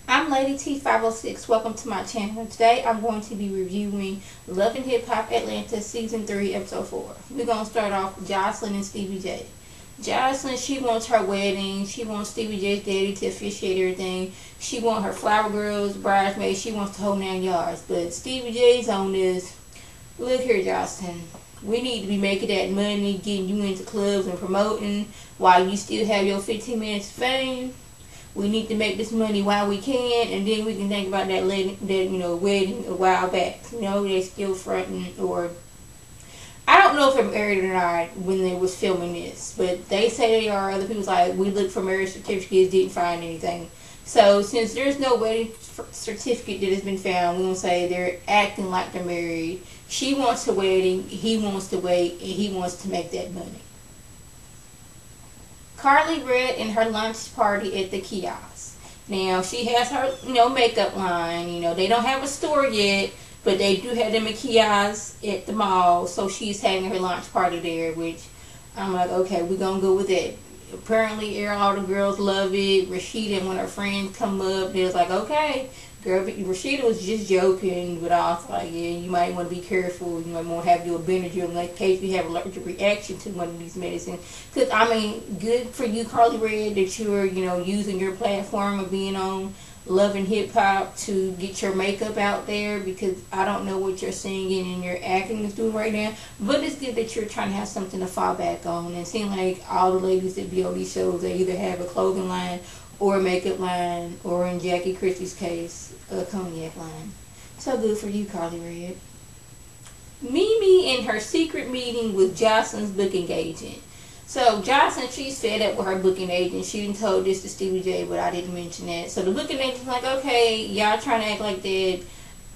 I'm Lady T506. Welcome to my channel. Today I'm going to be reviewing Love and Hip Hop Atlanta Season 3, Episode 4. We're going to start off with Jocelyn and Stevie J. Jocelyn, she wants her wedding. She wants Stevie J's daddy to officiate everything. She wants her flower girls, bridesmaids. She wants the whole 9 yards. But Stevie J's on this. Look here, Jocelyn. We need to be making that money, getting you into clubs and promoting while you still have your 15 minutes of fame. We need to make this money while we can, and then we can think about that wedding a while back. They're still fronting, or I don't know if they're married or not when they was filming this, but they say they are. Other people's like, we looked for marriage certificates, didn't find anything. So since there's no wedding certificate that has been found, we're gonna say they're acting like they're married. She wants a wedding, he wants to wait, and he wants to make that money. Karlie Redd and her lunch party at the kiosk. Now, she has her, makeup line. They don't have a store yet, but they do have them a kiosk at the mall. So she's having her lunch party there, which I'm like, okay, we're going to go with it. Apparently, all the girls love it. Rashida and when her friends come up, they're like, okay, girl, Rashida was just joking, but I was like, yeah, you might want to be careful. You might want to have to do a Benadryl in case you have an allergic reaction to one of these medicines. Because, good for you, Karlie Redd, that you're, using your platform of being on Love and Hip Hop to get your makeup out there, because I don't know what you're singing and your acting is doing right now, but it's good that you're trying to have something to fall back on. And it seems like all the ladies that be on these shows, they either have a clothing line or a makeup line, or in Jackie Christie's case, a cognac line. So good for you, Karlie Redd. Mimi in her secret meeting with Jocelyn's booking agent. So Jocelyn, she's fed up with her booking agent. She done told this to Stevie J, but I didn't mention that. So the booking agent's like, okay, y'all trying to act like that.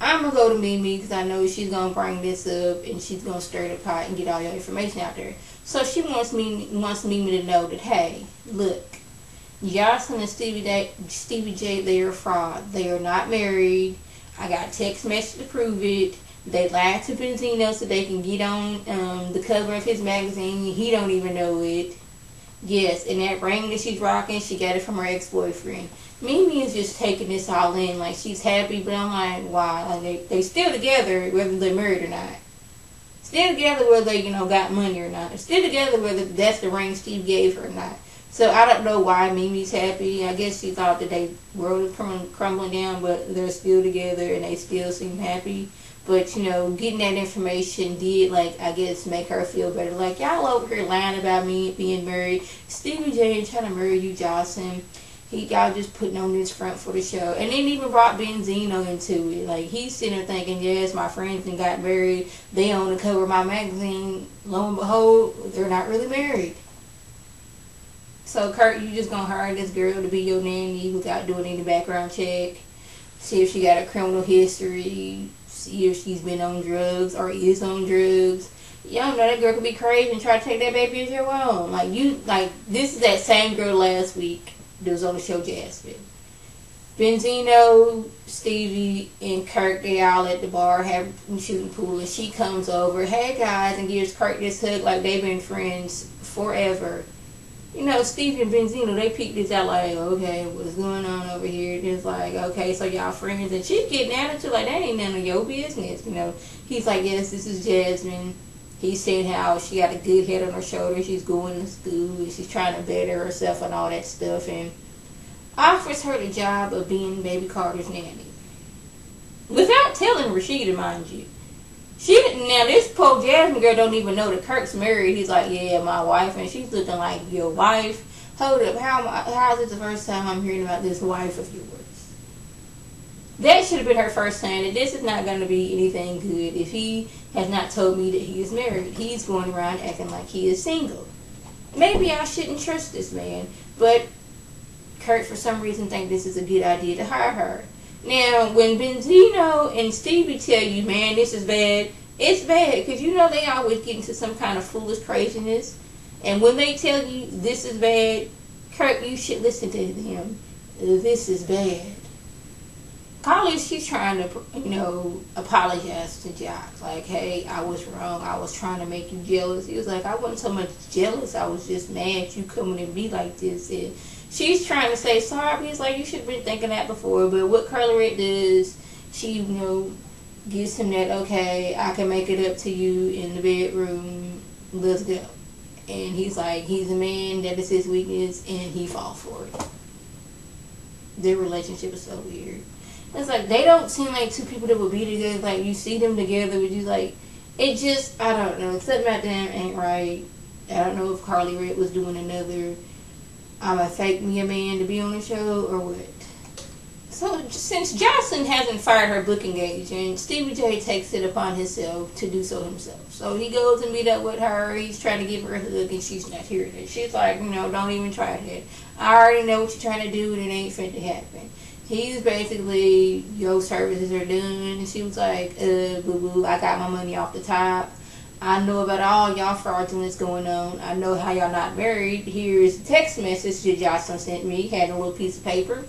I'm going to go to Mimi because I know she's going to bring this up and she's going to stir the pot and get all your information out there. So she wants Mimi to know that, hey, look, Jocelyn and Stevie J, they are fraud. They are not married. I got text message to prove it. They lied to Benzino so they can get on the cover of his magazine. He don't even know it. Yes, and that ring that she's rocking, she got it from her ex-boyfriend. Mimi is just taking this all in, like she's happy, but I'm like, why? Like they still together whether they're married or not. Still together whether they, got money or not. Still together whether that's the ring Steve gave her or not. So I don't know why Mimi's happy. I guess she thought that they world was crumbling down, but they're still together and they still seem happy. But, getting that information did, I guess, make her feel better. Like, y'all over here lying about me being married. Stevie J ain't trying to marry you, Jocelyn. Y'all just putting on this front for the show. And then even brought Benzino into it. Like, he's sitting there thinking, yes, my friends and got married. They on the cover of my magazine. Lo and behold, they're not really married. So, Kurt, you just gonna hire this girl to be your nanny without doing any background check. See if she got a criminal history. See if she's been on drugs or is on drugs. Y'all know that girl could be crazy and try to take that baby as your own. This is that same girl last week that was on the show Jasmine. Benzino, Stevie, and Kirk, they all at the bar having shooting pool, and she comes over, hey guys, and gives Kirk this hug like they've been friends forever. Stevie and Benzino, they peeked this out like, okay, what's going on over here? It's like, okay, so y'all friends. And she's getting attitude like, that ain't none of your business, He's like, yes, this is Jasmine. He's saying how she got a good head on her shoulder. She's going to school and she's trying to better herself and all that stuff. And offers her the job of being Baby Carter's nanny. Without telling Rashida, mind you. Now this poor Jasmine girl don't even know that Kirk's married. He's like, yeah, my wife, and she's looking like, your wife? Hold up, how is this the first time I'm hearing about this wife of yours? That should have been her first sign that this is not going to be anything good if he has not told me that he is married. He's going around acting like he is single. Maybe I shouldn't trust this man, but Kirk for some reason think this is a good idea to hire her. Now, when Benzino and Stevie tell you, man, this is bad, it's bad. Because they always get into some kind of foolish craziness. And when they tell you this is bad, Kirk, you should listen to him. This is bad. Carly, she's trying to, apologize to Jock. Like, hey, I was wrong. I was trying to make you jealous. He was like, I wasn't so much jealous. I was just mad you coming at me like this. And she's trying to say sorry. He's like, you should have been thinking that before. But what Carly Red does, she, gives him that, okay, I can make it up to you in the bedroom. Let's go. And he's like, he's a man, that is his weakness, and he falls for it. Their relationship is so weird. It's like, they don't seem like two people that would be together. Like, you see them together, but you like, it just, I don't know. Something about them ain't right. I don't know if Carly Red was doing another, I'm a fake me a man to be on the show, or what. So, since Jocelyn hasn't fired her booking agent, Stevie J takes it upon himself to do so himself. So, he goes and meet up with her. He's trying to give her a hug, and she's not hearing it. She's like, don't even try that. I already know what you're trying to do, and it ain't fit to happen. He's basically, your services are done. And she was like, boo-boo, I got my money off the top. I know about all y'all fraudulence going on. I know how y'all not married. Here's a text message that Jocelyn sent me. Had a little piece of paper.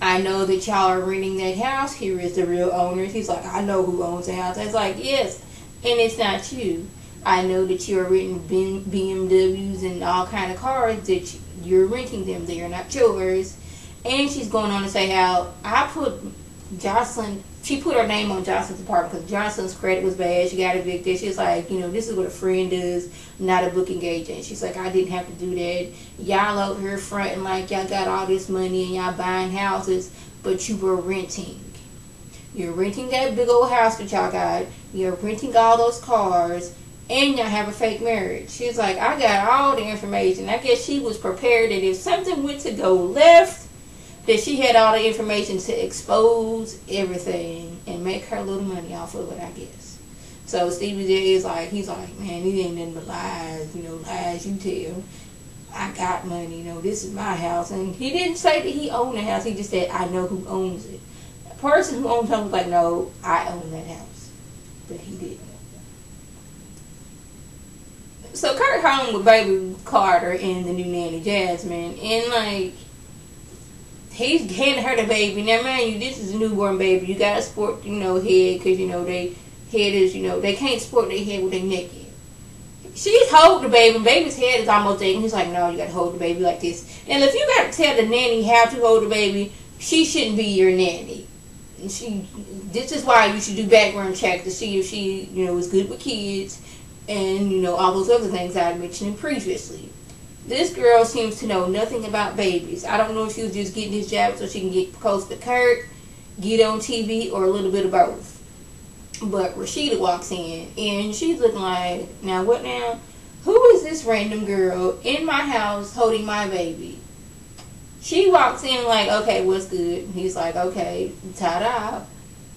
I know that y'all are renting that house. Here is the real owners. He's like, I know who owns the house. I was like, yes, and it's not you. I know that you're renting BMWs and all kind of cars, that you're renting them. They are not yours. And she's going on to say how I put Jocelyn, she put her name on Jocelyn's apartment because Jocelyn's credit was bad. She got evicted. She's like, this is what a friend does, not a booking agent. She's like, I didn't have to do that. Y'all out here fronting like y'all got all this money and y'all buying houses, but you were renting. You're renting that big old house that y'all got. You're renting all those cars, and y'all have a fake marriage. She's like, I got all the information. I guess she was prepared that if something went to go left, that she had all the information to expose everything and make her little money off of it, I guess. So Stevie J is like, he's like, man, these ain't nothing but lies, lies you tell. I got money, this is my house. And he didn't say that he owned the house. He just said, I know who owns it. The person who owns it was like, no, I own that house. But he didn't. So Kurt home with baby Carter and the new nanny Jasmine, and like, he's handing her the baby. Now, man, this is a newborn baby. You gotta sport, head, because, they head is, they can't sport their head with their neck in. She's holding the baby. Baby's head is almost aching. He's like, no, you gotta hold the baby like this. And if you gotta tell the nanny how to hold the baby, she shouldn't be your nanny. This is why you should do background check to see if she, is good with kids, and, all those other things I mentioned previously. This girl seems to know nothing about babies. I don't know if she was just getting this job so she can get close to Kurt, get on TV, or a little bit of both. But Rashida walks in, and she's looking like, now what now? Who is this random girl in my house holding my baby? She walks in like, okay, what's good? He's like, okay, ta-da.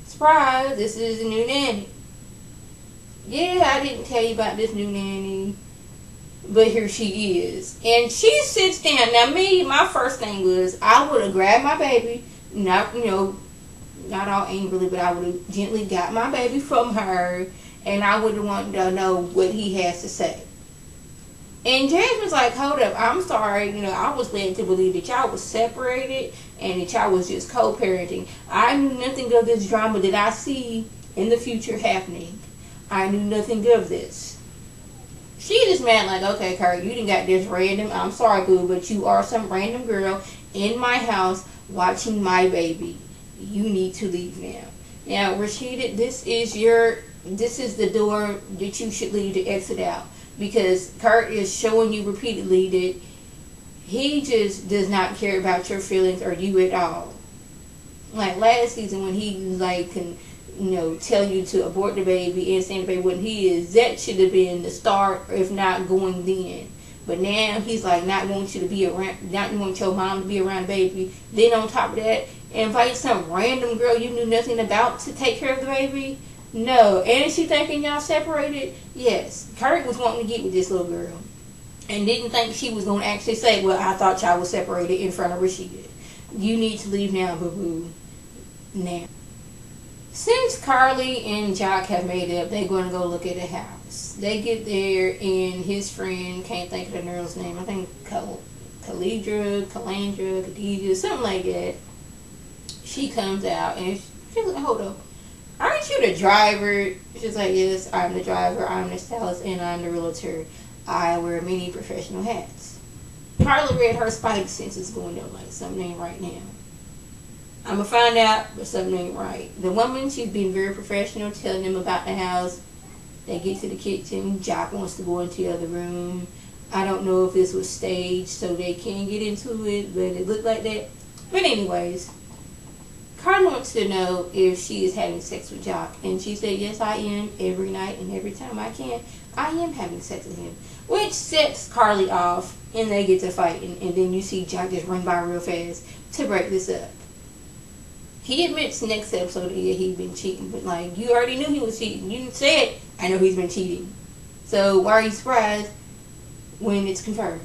Surprise, this is a new nanny. Yeah, I didn't tell you about this new nanny. But here she is. And she sits down. Now, my first thing was, I would have grabbed my baby, not all angrily, but I would have gently got my baby from her, and I would have wanted to know what he has to say. And Jasmine's like, hold up, I'm sorry, I was led to believe that y'all was separated and that y'all was just co-parenting. I knew nothing of this drama that I see in the future happening. I knew nothing of this. She just mad like, okay, Kurt, you done got this random, I'm sorry, boo, but you are some random girl in my house watching my baby. You need to leave now. Now, Rashida, this is the door that you should leave to exit out. Because Kurt is showing you repeatedly that he just does not care about your feelings or you at all. Like last season when he like can tell you to abort the baby and send the baby when he is, that should have been the start, if not going then. But now he's like not want you to be around, not want your mom to be around the baby. Then on top of that, invite some random girl you knew nothing about to take care of the baby. No. And is she thinking y'all separated? Yes. Kurt was wanting to get with this little girl and didn't think she was going to actually say, well, I thought y'all was separated in front of Rashida. You need to leave now, boo-boo. Now. Since Carly and Jock have made up, they're going to go look at the house. They get there, and his friend, can't think of the girl's name, I think Calandra, Khadijah, something like that. She comes out, and she's like, hold up. Aren't you the driver? She's like, yes, I'm the driver, I'm the stylist, and I'm the realtor. I wear many professional hats. Carla read her spidey senses going up like something ain't right now. I'm gonna find out, but something ain't right. The woman, she's being very professional, telling them about the house. They get to the kitchen. Jock wants to go into the other room. I don't know if this was staged so they can get into it, but it looked like that. But anyways, Carla wants to know if she is having sex with Jock, and she said, yes, I am, every night and every time I can. I am having sex with him, which sets Carly off, and they get to fighting, and then you see Jock just run by real fast to break this up. He admits next episode that he's been cheating, but like, you already knew he was cheating. You said, I know he's been cheating. So why are you surprised when it's confirmed?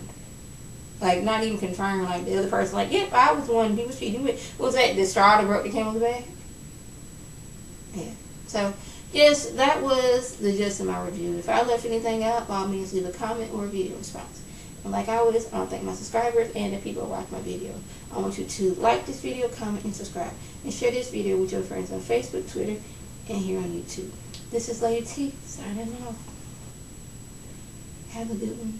Like, not even confirmed, like the other person, like, yep, I was the one he was cheating with. What was that, the straw that broke the camel's back? Yeah. So, yes, that was the gist of my review. If I left anything out, by all means, leave a comment or a video response. And like always, I want to thank my subscribers and the people who watch my video. I want you to like this video, comment, and subscribe. And share this video with your friends on Facebook, Twitter, and here on YouTube. This is Lady T, signing off. Have a good one.